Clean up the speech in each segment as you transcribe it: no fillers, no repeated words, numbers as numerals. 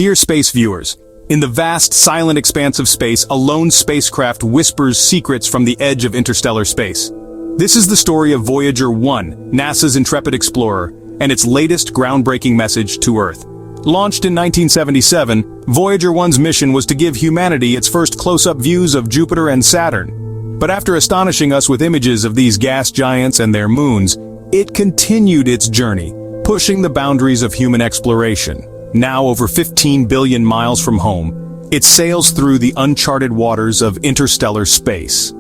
Dear space viewers, in the vast, silent expanse of space, a lone spacecraft whispers secrets from the edge of interstellar space. This is the story of Voyager 1, NASA's intrepid explorer, and its latest groundbreaking message to Earth. Launched in 1977, Voyager 1's mission was to give humanity its first close-up views of Jupiter and Saturn. But after astonishing us with images of these gas giants and their moons, it continued its journey, pushing the boundaries of human exploration. Now over 15 billion miles from home, it sails through the uncharted waters of interstellar space.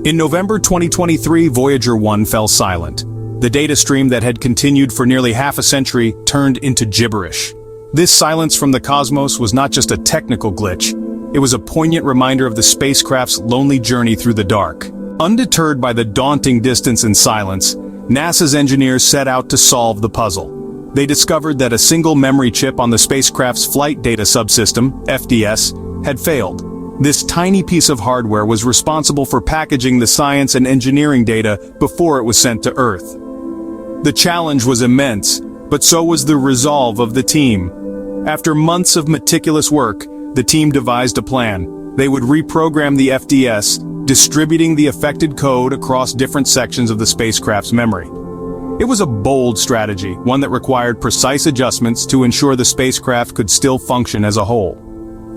In November 2023, Voyager 1 fell silent. The data stream that had continued for nearly half a century turned into gibberish. This silence from the cosmos was not just a technical glitch, it was a poignant reminder of the spacecraft's lonely journey through the dark. Undeterred by the daunting distance and silence, NASA's engineers set out to solve the puzzle. They discovered that a single memory chip on the spacecraft's Flight Data Subsystem, FDS, had failed. This tiny piece of hardware was responsible for packaging the science and engineering data before it was sent to Earth. The challenge was immense, but so was the resolve of the team. After months of meticulous work, the team devised a plan. They would reprogram the FDS, distributing the affected code across different sections of the spacecraft's memory. It was a bold strategy, one that required precise adjustments to ensure the spacecraft could still function as a whole.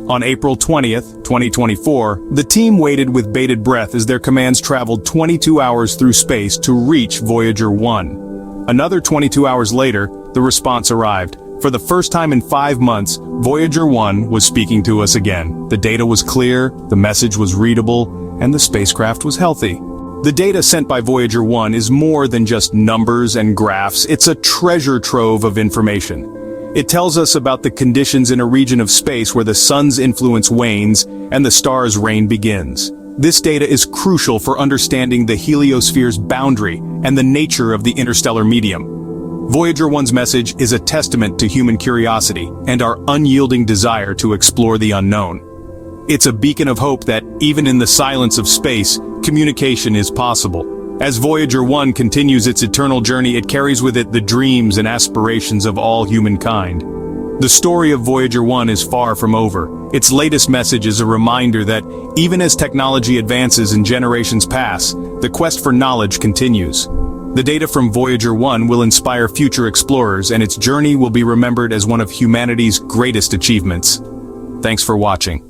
On April 20th, 2024, the team waited with bated breath as their commands traveled 22 hours through space to reach Voyager 1. Another 22 hours later, the response arrived. For the first time in 5 months, Voyager 1 was speaking to us again. The data was clear, the message was readable, and the spacecraft was healthy. The data sent by Voyager 1 is more than just numbers and graphs, it's a treasure trove of information. It tells us about the conditions in a region of space where the sun's influence wanes and the stars' reign begins. This data is crucial for understanding the heliosphere's boundary and the nature of the interstellar medium. Voyager 1's message is a testament to human curiosity and our unyielding desire to explore the unknown. It's a beacon of hope that, even in the silence of space, communication is possible. As Voyager 1 continues its eternal journey, it carries with it the dreams and aspirations of all humankind. The story of Voyager 1 is far from over. Its latest message is a reminder that, even as technology advances and generations pass, the quest for knowledge continues. The data from Voyager 1 will inspire future explorers, and its journey will be remembered as one of humanity's greatest achievements. Thanks for watching.